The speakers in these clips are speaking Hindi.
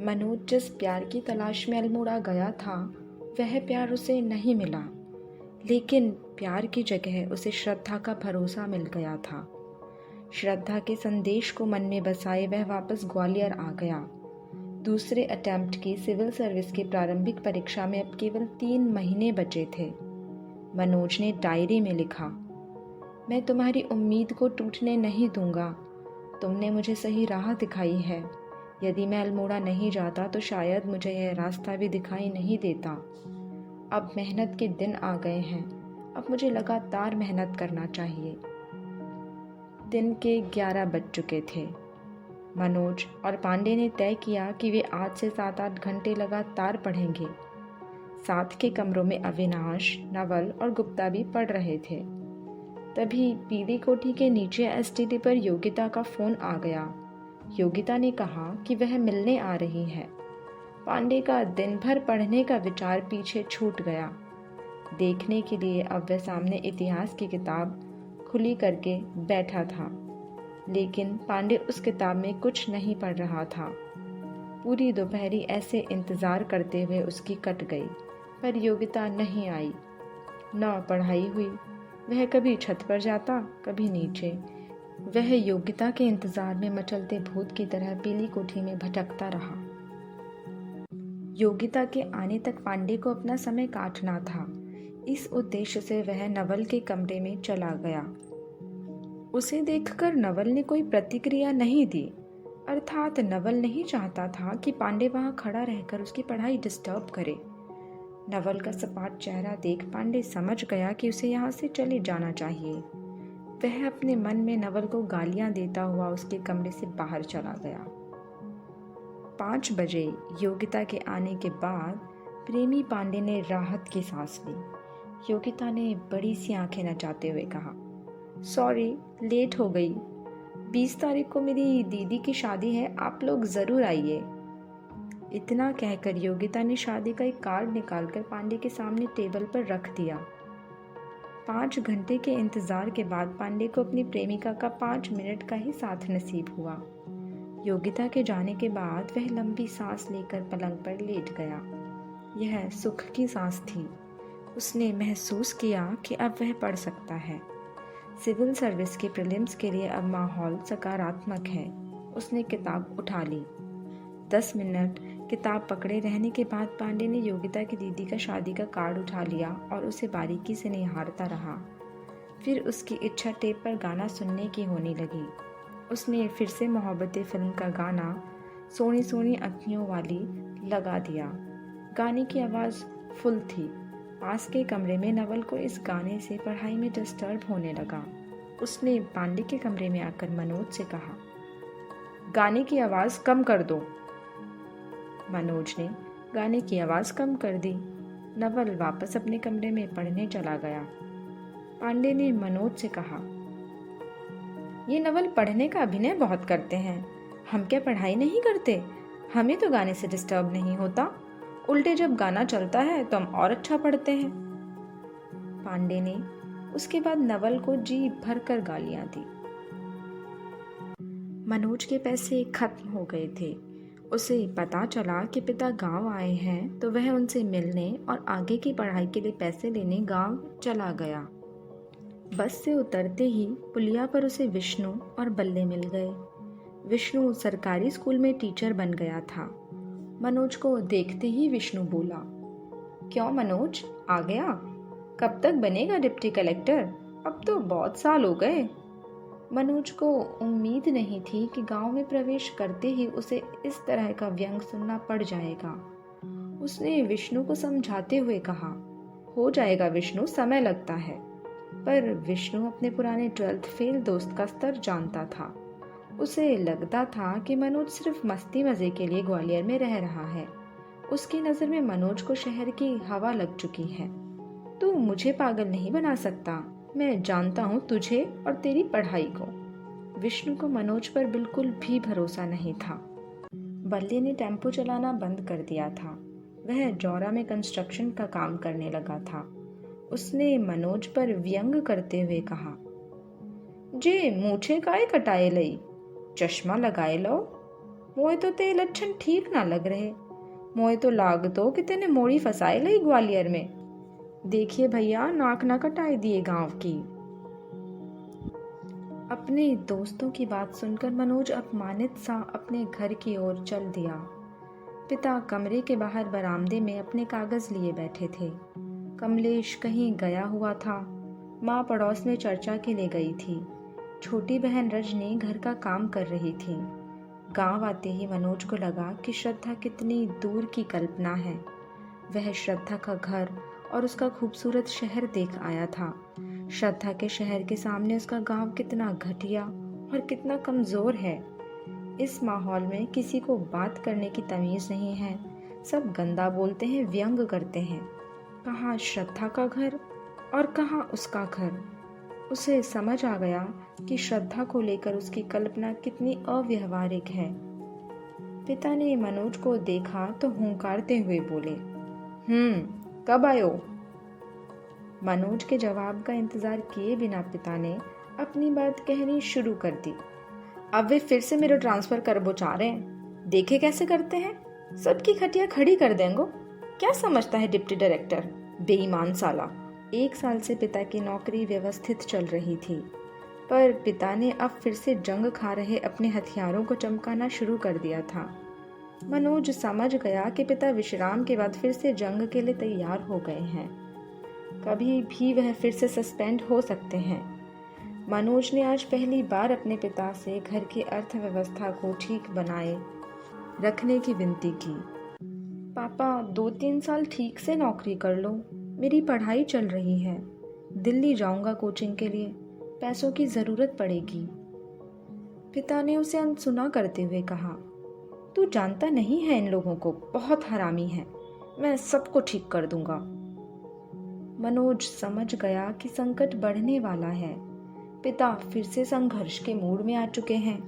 मनोज जिस प्यार की तलाश में अल्मोड़ा गया था वह प्यार उसे नहीं मिला, लेकिन प्यार की जगह उसे श्रद्धा का भरोसा मिल गया था। श्रद्धा के संदेश को मन में बसाए वह वापस ग्वालियर आ गया। दूसरे अटेम्प्ट की सिविल सर्विस की प्रारंभिक परीक्षा में अब केवल 3 महीने बचे थे। मनोज ने डायरी में लिखा, मैं तुम्हारी उम्मीद को टूटने नहीं दूंगा। तुमने मुझे सही राह दिखाई है। यदि मैं अल्मोड़ा नहीं जाता तो शायद मुझे यह रास्ता भी दिखाई नहीं देता। अब मेहनत के दिन आ गए हैं। अब मुझे लगातार मेहनत करना चाहिए। दिन के 11 बज चुके थे। मनोज और पांडे ने तय किया कि वे आज से 7-8 घंटे लगातार पढ़ेंगे। साथ के कमरों में अविनाश, नवल और गुप्ता भी पढ़ रहे थे। तभी पीली कोठी के नीचे एसटीडी पर योगिता का फोन आ गया। योगिता ने कहा कि वह मिलने आ रही है। पांडे का दिन भर पढ़ने का विचार पीछे छूट गया। देखने के लिए अब वह सामने इतिहास की किताब खुली करके बैठा था, लेकिन पांडे उस किताब में कुछ नहीं पढ़ रहा था। पूरी दोपहरी ऐसे इंतज़ार करते हुए उसकी कट गई, पर योगिता नहीं आई। न पढ़ाई हुई। वह कभी छत पर जाता, कभी नीचे। वह योगिता के इंतजार में मचलते भूत की तरह पीली कोठी में भटकता रहा। योगिता के आने तक पांडे को अपना समय काटना था। इस उद्देश्य से वह नवल के कमरे में चला गया। उसे देखकर नवल ने कोई प्रतिक्रिया नहीं दी, अर्थात नवल नहीं चाहता था कि पांडे वहां खड़ा रहकर उसकी पढ़ाई डिस्टर्ब करे। नवल का सपाट चेहरा देख पांडे समझ गया कि उसे यहाँ से चले जाना चाहिए। वह अपने मन में नवल को गालियां देता हुआ उसके कमरे से बाहर चला गया। 5 बजे योगिता के आने के बाद प्रेमी पांडे ने राहत की सांस ली। योगिता ने बड़ी सी आंखें नचाते हुए कहा, सॉरी, लेट हो गई। 20 तारीख को मेरी दीदी की शादी है, आप लोग ज़रूर आइए। इतना कहकर योगिता ने शादी का एक कार्ड निकालकर पांडे के सामने टेबल पर रख दिया। 5 घंटे के इंतजार के बाद पांडे को अपनी प्रेमिका का 5 मिनट का ही साथ नसीब हुआ। योगिता के जाने के बाद वह लंबी सांस लेकर पलंग पर लेट गया। यह सुख की सांस थी। उसने महसूस किया कि अब वह पढ़ सकता है। सिविल सर्विस के प्रीलिम्स के लिए अब माहौल सकारात्मक है। उसने किताब उठा ली। 10 मिनट किताब पकड़े रहने के बाद पांडे ने योगिता की दीदी का शादी का कार्ड उठा लिया और उसे बारीकी से निहारता रहा। फिर उसकी इच्छा टेप पर गाना सुनने की होने लगी। उसने फिर से मोहब्बतें फिल्म का गाना सोनी सोनी अखियों वाली लगा दिया। गाने की आवाज़ फुल थी। पास के कमरे में नवल को इस गाने से पढ़ाई में डिस्टर्ब होने लगा। उसने पांडे के कमरे में आकर मनोज से कहा, गाने की आवाज़ कम कर दो। मनोज ने गाने की आवाज़ कम कर दी। नवल वापस अपने कमरे में पढ़ने चला गया। पांडे ने मनोज से कहा, ये नवल पढ़ने का अभिनय बहुत करते हैं। हम क्या पढ़ाई नहीं करते? हमें तो गाने से डिस्टर्ब नहीं होता। उल्टे जब गाना चलता है तो हम और अच्छा पढ़ते हैं। पांडे ने उसके बाद नवल को जी भर कर गालियां दी। मनोज के पैसे खत्म हो गए थे। उसे पता चला कि पिता गांव आए हैं तो वह उनसे मिलने और आगे की पढ़ाई के लिए पैसे लेने गांव चला गया। बस से उतरते ही पुलिया पर उसे विष्णु और बल्ले मिल गए। विष्णु सरकारी स्कूल में टीचर बन गया था। मनोज को देखते ही विष्णु बोला, क्यों मनोज, आ गया? कब तक बनेगा डिप्टी कलेक्टर? अब तो बहुत साल हो गए। मनोज को उम्मीद नहीं थी कि गांव में प्रवेश करते ही उसे इस तरह का व्यंग सुनना पड़ जाएगा। उसने विष्णु को समझाते हुए कहा, हो जाएगा विष्णु, समय लगता है। पर विष्णु अपने पुराने 12th फेल दोस्त का स्तर जानता था। उसे लगता था कि मनोज सिर्फ मस्ती मजे के लिए ग्वालियर में रह रहा है। उसकी नज़र में मनोज को शहर की हवा लग चुकी है। तू मुझे पागल नहीं बना सकता। मैं जानता हूँ तुझे और तेरी पढ़ाई को। विष्णु को मनोज पर बिल्कुल भी भरोसा नहीं था। बल्ले ने टेम्पो चलाना बंद कर दिया था। वह जौरा में कंस्ट्रक्शन का काम करने लगा था। उसने मनोज पर व्यंग करते हुए कहा, जे मूछे काहे कटाए लई, चश्मा लगाए लो। मोए तो ते लक्षण ठीक ना लग रहे। मोए तो लाग दो कि तेने मोड़ी फसाए लई ग्वालियर में। देखिए भैया, नाक ना कटाई दिए गांव की। अपने दोस्तों की बात सुनकर मनोज अपमानित सा अपने घर की ओर चल दिया। पिता कमरे के बाहर बरामदे में अपने कागज लिए बैठे थे। कमलेश कहीं गया हुआ था। माँ पड़ोस में चर्चा के लिए गई थी। छोटी बहन रजनी घर का काम कर रही थी। गांव आते ही मनोज को लगा कि श्रद्धा कितनी दूर की कल्पना है। वह श्रद्धा का घर और उसका खूबसूरत शहर देख आया था। श्रद्धा के शहर के सामने उसका गांव कितना घटिया और कितना कमज़ोर है। इस माहौल में किसी को बात करने की तमीज़ नहीं है। सब गंदा बोलते हैं, व्यंग करते हैं। कहाँ श्रद्धा का घर और कहाँ उसका घर। उसे समझ आ गया कि श्रद्धा को लेकर उसकी कल्पना कितनी अव्यवहारिक है। पिता ने मनोज को देखा तो हुंकारते हुए बोले, कब आयो? मनोज के जवाब का इंतजार किए बिना पिता ने अपनी बात कहनी शुरू कर दी। अब वे फिर से मेरा ट्रांसफर करबो चाह रहे हैं। देखे कैसे करते हैं, सबकी खटिया खड़ी कर देंगो। क्या समझता है डिप्टी डायरेक्टर, बेईमान साला। 1 साल से पिता की नौकरी व्यवस्थित चल रही थी, पर पिता ने अब फिर से जंग खा रहे अपने हथियारों को चमकाना शुरू कर दिया था। मनोज समझ गया कि पिता विश्राम के बाद फिर से जंग के लिए तैयार हो गए हैं। कभी भी वह फिर से सस्पेंड हो सकते हैं। मनोज ने आज पहली बार अपने पिता से घर की अर्थव्यवस्था को ठीक बनाए रखने की विनती की। पापा, 2-3 साल ठीक से नौकरी कर लो। मेरी पढ़ाई चल रही है। दिल्ली जाऊंगा कोचिंग के लिए, पैसों की ज़रूरत पड़ेगी। पिता ने उसे अनसुना करते हुए कहा, तू जानता नहीं है इन लोगों को, बहुत हरामी है। मैं सबको ठीक कर दूंगा। मनोज समझ गया कि संकट बढ़ने वाला है। पिता फिर से संघर्ष के मूड में आ चुके हैं।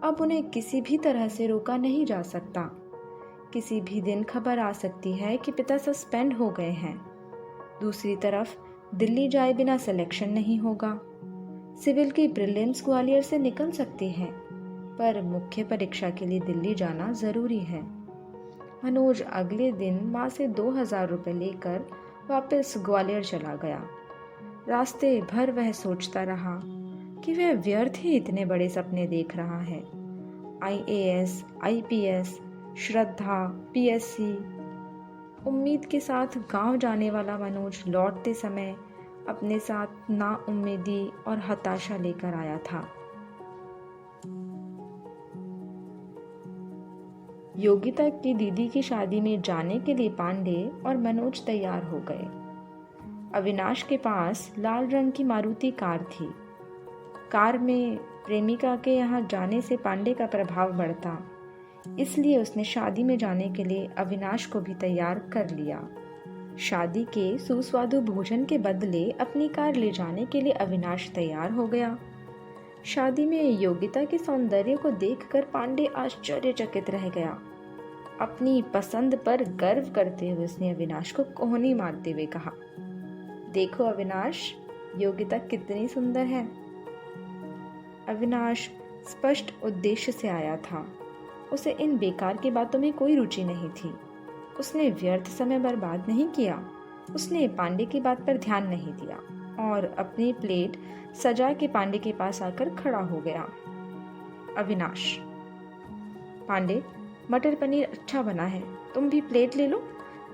अब उन्हें किसी भी तरह से रोका नहीं जा सकता। किसी भी दिन खबर आ सकती है कि पिता सस्पेंड हो गए हैं। दूसरी तरफ दिल्ली जाए बिना सिलेक्शन नहीं होगा। सिविल की प्रीलिम्स ग्वालियर से निकल सकती है, पर मुख्य परीक्षा के लिए दिल्ली जाना जरूरी है। मनोज अगले दिन माँ से 2000 रुपये लेकर वापस ग्वालियर चला गया। रास्ते भर वह सोचता रहा कि वह व्यर्थ ही इतने बड़े सपने देख रहा है। IAS, IPS, श्रद्धा, PSC। उम्मीद के साथ गांव जाने वाला मनोज लौटते समय अपने साथ नाउम्मीदी और हताशा लेकर आया था। योगिता की दीदी की शादी में जाने के लिए पांडे और मनोज तैयार हो गए। अविनाश के पास लाल रंग की मारुति कार थी। कार में प्रेमिका के यहाँ जाने से पांडे का प्रभाव बढ़ता, इसलिए उसने शादी में जाने के लिए अविनाश को भी तैयार कर लिया। शादी के सुस्वादु भोजन के बदले अपनी कार ले जाने के लिए अविनाश तैयार हो गया। शादी में योगिता के सौंदर्य को देखकर पांडे आश्चर्यचकित रह गया। अपनी पसंद पर गर्व करते हुए उसने अविनाश को कोहनी मारते हुए कहा, देखो अविनाश, योगिता कितनी सुंदर है। अविनाश स्पष्ट उद्देश्य से आया था। उसे इन बेकार की बातों में कोई रुचि नहीं थी। उसने व्यर्थ समय बर्बाद नहीं किया। उसने पांडे की बात पर ध्यान नहीं दिया और अपनी प्लेट सजा के पांडे के पास आकर खड़ा हो गया। अविनाश, पांडे, मटर पनीर अच्छा बना है, तुम भी प्लेट ले लो।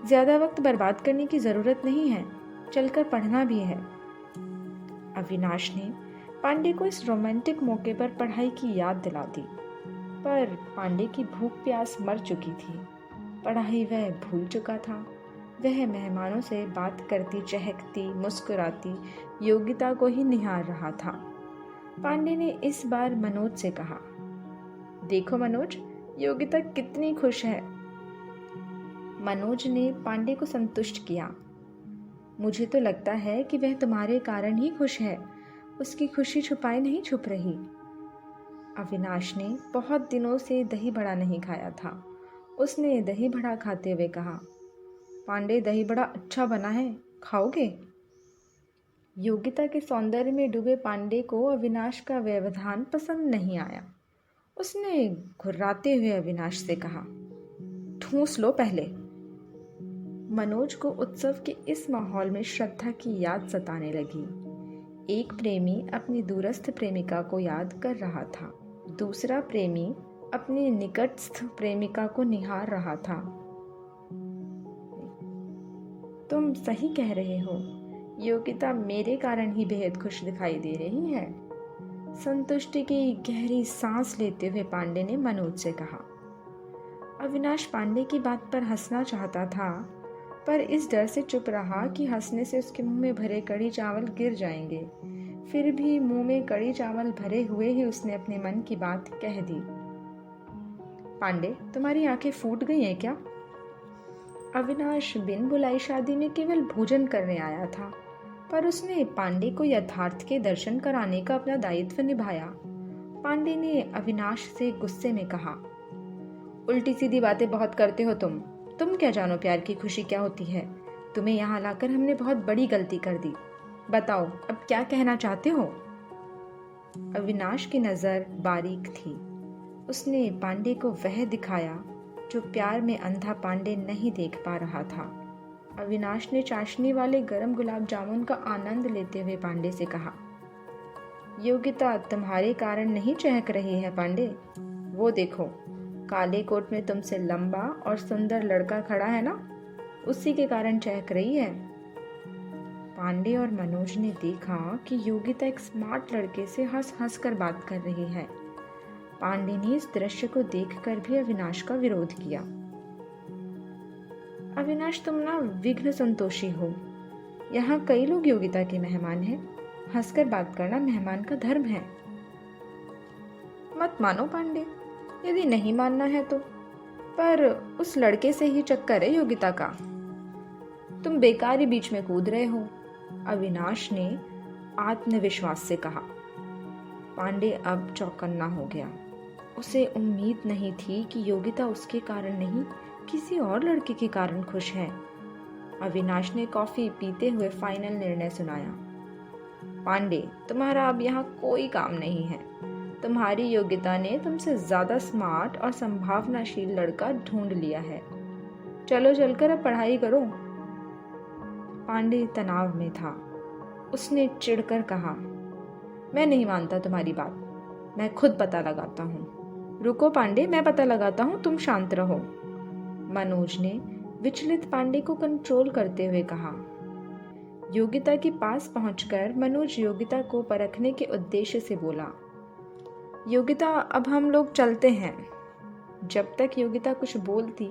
ज्यादा वक्त बर्बाद करने की जरूरत नहीं है, चलकर पढ़ना भी है। अविनाश ने पांडे को इस रोमांटिक मौके पर पढ़ाई की याद दिला दी, पर पांडे की भूख प्यास मर चुकी थी। पढ़ाई वह भूल चुका था। वह मेहमानों से बात करती, चहकती, मुस्कुराती योगिता को ही निहार रहा था। पांडे ने इस बार मनोज से कहा, देखो मनोज, योगिता कितनी खुश है। मनोज ने पांडे को संतुष्ट किया। मुझे तो लगता है कि वह तुम्हारे कारण ही खुश है। उसकी खुशी छुपाए नहीं छुप रही। अविनाश ने बहुत दिनों से दही बड़ा नहीं खाया था। उसने दही बड़ा खाते हुए कहा, पांडे, दही बड़ा अच्छा बना है, खाओगे? योगिता के सौंदर्य में डूबे पांडे को अविनाश का व्यवधान पसंद नहीं आया। उसने घुर्राते हुए अविनाश से कहा। ठूंस लो पहले। मनोज को उत्सव के इस माहौल में श्रद्धा की याद सताने लगी। एक प्रेमी अपनी दूरस्थ प्रेमिका को याद कर रहा था, दूसरा प्रेमी अपनी निकटस्थ प्रेमिका को निहार रहा था। तुम सही कह रहे हो, योगिता मेरे कारण ही बेहद खुश दिखाई दे रही है। संतुष्टि की गहरी सांस लेते हुए पांडे ने मनोज से कहा। अविनाश पांडे की बात पर हंसना चाहता था, पर इस डर से चुप रहा कि हंसने से उसके मुंह में भरे कड़ी चावल गिर जाएंगे। फिर भी मुंह में कड़ी चावल भरे हुए ही उसने अपने मन की बात कह दी। पांडे, तुम्हारी आंखें फूट गई हैं क्या? अविनाश बिन बुलाई शादी में केवल भोजन करने आया था, पर उसने पांडे को यथार्थ के दर्शन कराने का अपना दायित्व निभाया। पांडे ने अविनाश से गुस्से में कहा, उल्टी सीधी बातें बहुत करते हो तुम क्या जानो प्यार की खुशी क्या होती है। तुम्हें यहाँ लाकर हमने बहुत बड़ी गलती कर दी। बताओ अब क्या कहना चाहते हो? अविनाश की नज़र बारीक थी। उसने पांडे को वह दिखाया जो प्यार में अंधा पांडे नहीं देख पा रहा था। अविनाश ने चाशनी वाले गरम गुलाब जामुन का आनंद लेते हुए पांडे से कहा, योगिता तुम्हारे कारण नहीं चहक रही है पांडे। वो देखो, काले कोट में तुमसे लंबा और सुंदर लड़का खड़ा है ना, उसी के कारण चहक रही है। पांडे और मनोज ने देखा कि योगिता एक स्मार्ट लड़के से हंस हंस कर बात कर रही है। पांडे ने इस दृश्य को देखकर भी अविनाश का विरोध किया। अविनाश, तुम ना विघ्न संतोषी हो। यहाँ कई लोग योगिता के मेहमान हैं। हंसकर बात करना मेहमान का धर्म है। मत मानो पांडे, यदि नहीं मानना है तो, पर उस लड़के से ही चक्कर है योगिता का। तुम बेकार ही बीच में कूद रहे हो, अविनाश ने आत्मविश्वास से कहा। पांडे अब चौकन्ना हो गया। उसे उम्मीद नहीं थी कि योगिता उसके कारण नहीं, किसी और लड़के के कारण खुश है। अविनाश ने कॉफी पीते हुए फाइनल निर्णय सुनाया। पांडे, तुम्हारा अब यहाँ कोई काम नहीं है। तुम्हारी योगिता ने तुमसे ज्यादा स्मार्ट और संभावनाशील लड़का ढूंढ लिया है। चलो चलकर अब पढ़ाई करो। पांडे तनाव में था। उसने चिढ़कर कहा, मैं नहीं मानता तुम्हारी बात, मैं खुद पता लगाता हूँ। रुको पांडे, मैं पता लगाता हूँ, तुम शांत रहो। मनोज ने विचलित पांडे को कंट्रोल करते हुए कहा। योगिता के पास पहुंचकर मनोज योगिता को परखने के उद्देश्य से बोला, योगिता अब हम लोग चलते हैं। जब तक योगिता कुछ बोलती,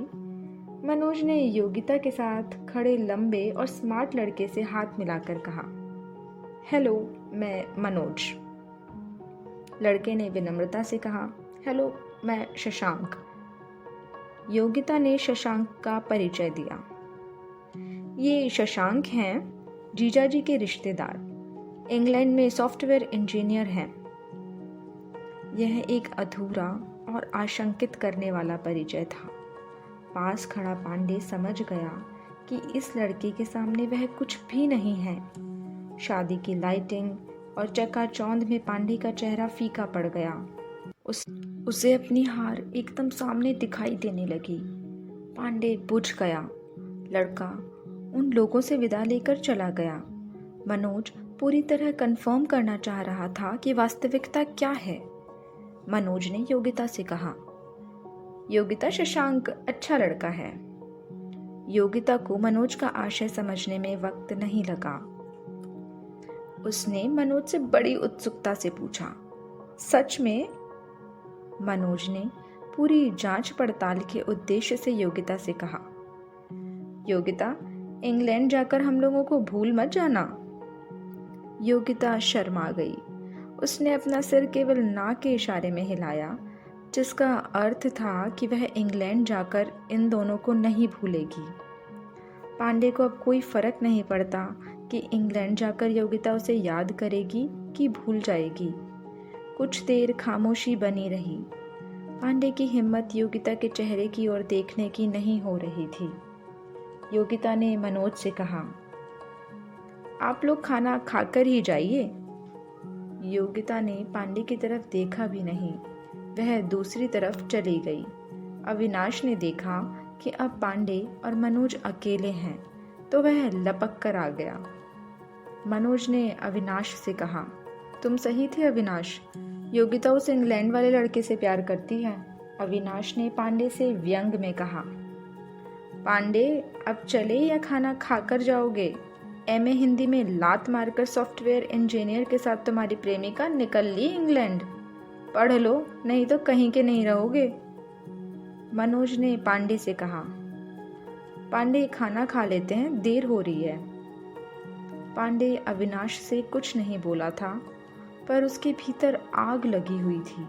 मनोज ने योगिता के साथ खड़े लंबे और स्मार्ट लड़के से हाथ मिलाकर कहा, हेलो, मैं मनोज। लड़के ने विनम्रता से कहा, हेलो, मैं शशांक। योगिता ने शशांक का परिचय दिया। ये शशांक हैं जीजाजी के रिश्तेदार, इंग्लैंड में सॉफ्टवेयर इंजीनियर हैं। यह एक अधूरा और आशंकित करने वाला परिचय था। पास खड़ा पांडे समझ गया कि इस लड़के के सामने वह कुछ भी नहीं है। शादी की लाइटिंग और चकाचौंध में पांडे का चेहरा फीका पड़ गया। उसे अपनी हार एकदम सामने दिखाई देने लगी। पांडे बुझ गया। लड़का उन लोगों से विदा लेकर चला गया। मनोज पूरी तरह कंफर्म करना चाह रहा था कि वास्तविकता क्या है। मनोज ने योगिता से कहा, योगिता, शशांक अच्छा लड़का है। योगिता को मनोज का आशय समझने में वक्त नहीं लगा। उसने मनोज से बड़ी उत्सुकता से पूछा, सच में? मनोज ने पूरी जांच पड़ताल के उद्देश्य से योगिता से कहा, योगिता, इंग्लैंड जाकर हम लोगों को भूल मत जाना। योगिता शर्मा गई। उसने अपना सिर केवल ना के इशारे में हिलाया, जिसका अर्थ था कि वह इंग्लैंड जाकर इन दोनों को नहीं भूलेगी। पांडे को अब कोई फर्क नहीं पड़ता कि इंग्लैंड जाकर योगिता उसे याद करेगी कि भूल जाएगी। कुछ देर खामोशी बनी रही। पांडे की हिम्मत योगिता के चेहरे की ओर देखने की नहीं हो रही थी। योगिता ने मनोज से कहा, आप लोग खाना खाकर ही जाइए। योगिता ने पांडे की तरफ देखा भी नहीं। वह दूसरी तरफ चली गई। अविनाश ने देखा कि अब पांडे और मनोज अकेले हैं तो वह लपक कर आ गया। मनोज ने अविनाश से कहा, तुम सही थे अविनाश, योगिता उस इंग्लैंड वाले लड़के से प्यार करती है। अविनाश ने पांडे से व्यंग में कहा, पांडे अब चले या खाना खाकर जाओगे? एमए हिंदी में लात मारकर सॉफ्टवेयर इंजीनियर के साथ तुम्हारी प्रेमिका निकल ली इंग्लैंड। पढ़ लो, नहीं तो कहीं के नहीं रहोगे। मनोज ने पांडे से कहा, पांडे खाना खा लेते हैं, देर हो रही है। पांडे अविनाश से कुछ नहीं बोला था, पर उसके भीतर आग लगी हुई थी।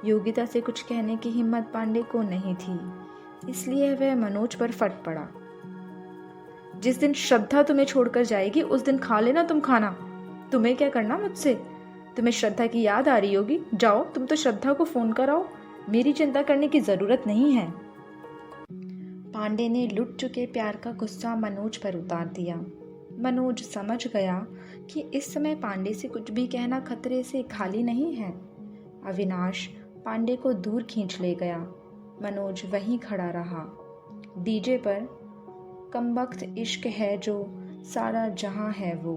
योगिता से कुछ कहने की हिम्मत पांडे को नहीं थी, इसलिए वह मनोज पर फट पड़ा। जिस दिन श्रद्धा तुम्हें छोड़कर जाएगी उस दिन खा लेना तुम खाना। तुम्हें क्या करना मुझसे? तुम्हें श्रद्धा की याद आ रही होगी, जाओ तुम तो श्रद्धा को फोन कराओ, मेरी चिंता करने की जरूरत नहीं है। पांडे ने लुट चुके प्यार का गुस्सा मनोज पर उतार दिया। मनोज समझ गया कि इस समय पांडे से कुछ भी कहना खतरे से खाली नहीं है। अविनाश पांडे को दूर खींच ले गया। मनोज वहीं खड़ा रहा। डीजे पर कमबख्त इश्क है जो सारा जहां है वो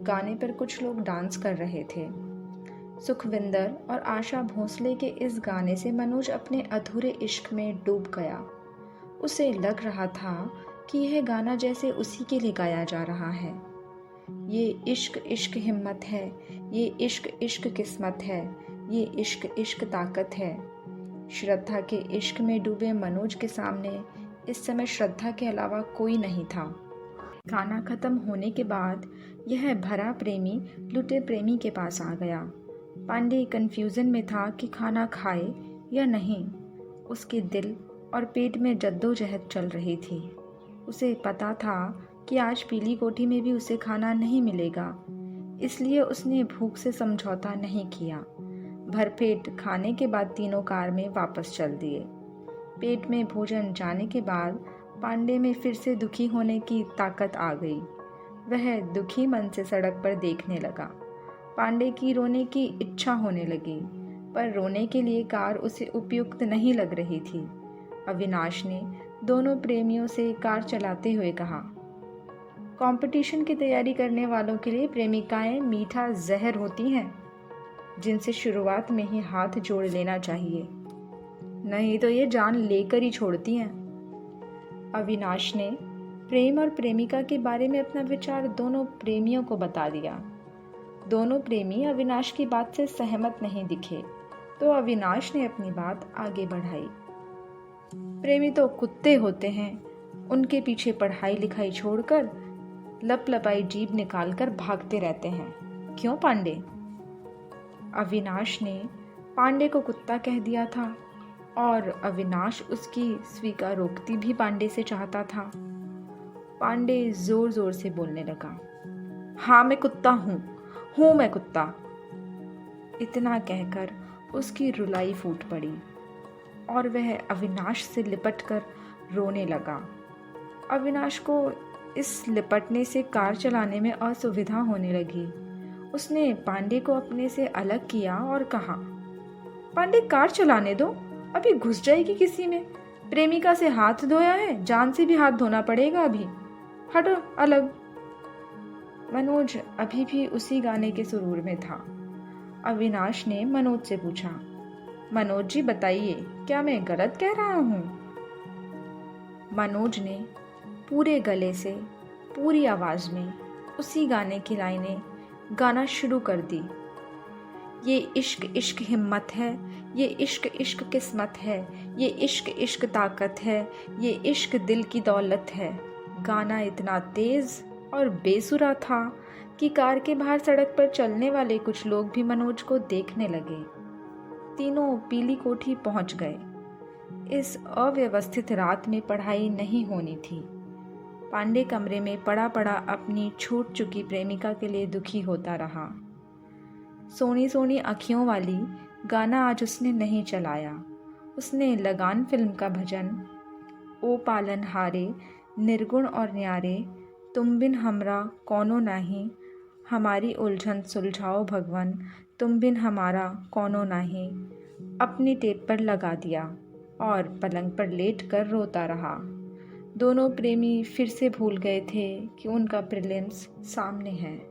गाने पर कुछ लोग डांस कर रहे थे। सुखविंदर और आशा भोसले के इस गाने से मनोज अपने अधूरे इश्क में डूब गया। उसे लग रहा था कि यह गाना जैसे उसी के लिए गाया जा रहा है। ये इश्क इश्क हिम्मत है, ये इश्क इश्क किस्मत है, ये इश्क इश्क ताकत है। श्रद्धा के इश्क में डूबे मनोज के सामने इस समय श्रद्धा के अलावा कोई नहीं था। गाना खत्म होने के बाद यह भरा प्रेमी लुटे प्रेमी के पास आ गया। पांडे कंफ्यूजन में था कि खाना खाए या नहीं। उसके दिल और पेट में जद्दोजहद चल रही थी। उसे पता था कि आज पीली कोठी में भी उसे खाना नहीं मिलेगा, इसलिए उसने भूख से समझौता नहीं किया। भरपेट खाने के बाद तीनों कार में वापस चल दिए। पेट में भोजन जाने के बाद पांडे में फिर से दुखी होने की ताकत आ गई। वह दुखी मन से सड़क पर देखने लगा। पांडे की रोने की इच्छा होने लगी, पर रोने के लिए कार उसे उपयुक्त नहीं लग रही थी। अविनाश ने दोनों प्रेमियों से कार चलाते हुए कहा, कंपटीशन की तैयारी करने वालों के लिए प्रेमिकाएं मीठा जहर होती हैं, जिनसे शुरुआत में ही हाथ जोड़ लेना चाहिए, नहीं तो ये जान लेकर ही छोड़ती हैं। अविनाश ने प्रेम और प्रेमिका के बारे में अपना विचार दोनों प्रेमियों को बता दिया। दोनों प्रेमी अविनाश की बात से सहमत नहीं दिखे, तो अविनाश ने अपनी बात आगे बढ़ाई। प्रेमी तो कुत्ते होते हैं, उनके पीछे पढ़ाई लिखाई छोड़कर लपलपाई जीभ निकालकर भागते रहते हैं, क्यों पांडे? अविनाश ने पांडे को कुत्ता कह दिया था और अविनाश उसकी स्वीकारोक्ति भी पांडे से चाहता था। पांडे जोर जोर से बोलने लगा, हाँ मैं कुत्ता हूँ मैं कुत्ता। इतना कहकर उसकी रुलाई फूट पड़ी और वह अविनाश से लिपटकर रोने लगा। अविनाश को इस लिपटने से कार चलाने में असुविधा होने लगी। उसने पांडे को अपने से अलग किया और कहा, पांडे कार चलाने दो, अभी घुस जाएगी किसी में। प्रेमिका से हाथ धोया है, जान से भी हाथ धोना पड़ेगा अभी, हटो अलग। मनोज अभी भी उसी गाने के सुरूर में था। अविनाश ने मनोज से पूछा, मनोज जी बताइए, क्या मैं गलत कह रहा हूँ? मनोज ने पूरे गले से पूरी आवाज में उसी गाने की लाइनें गाना शुरू कर दी। ये इश्क इश्क हिम्मत है, ये इश्क इश्क किस्मत है, ये इश्क इश्क ताकत है, ये इश्क दिल की दौलत है। गाना इतना तेज और बेसुरा था कि कार के बाहर सड़क पर चलने वाले कुछ लोग भी मनोज को देखने लगे। तीनों पीली कोठी पहुंच गए। इस अव्यवस्थित रात में पढ़ाई नहीं होनी थी। पांडे कमरे में पड़ा पड़ा अपनी छूट चुकी प्रेमिका के लिए दुखी होता रहा। सोनी सोनी अखियों वाली गाना आज उसने नहीं चलाया। उसने लगान फिल्म का भजन, ओ पालन हारे निर्गुण और न्यारे, तुम बिन हमरा कौनो नाही, हमारी उलझन सुलझाओ भगवन, तुम बिन हमारा कौनो नाही, अपनी टेप पर लगा दिया और पलंग पर लेट कर रोता रहा। दोनों प्रेमी फिर से भूल गए थे कि उनका प्रीलिम्स सामने है।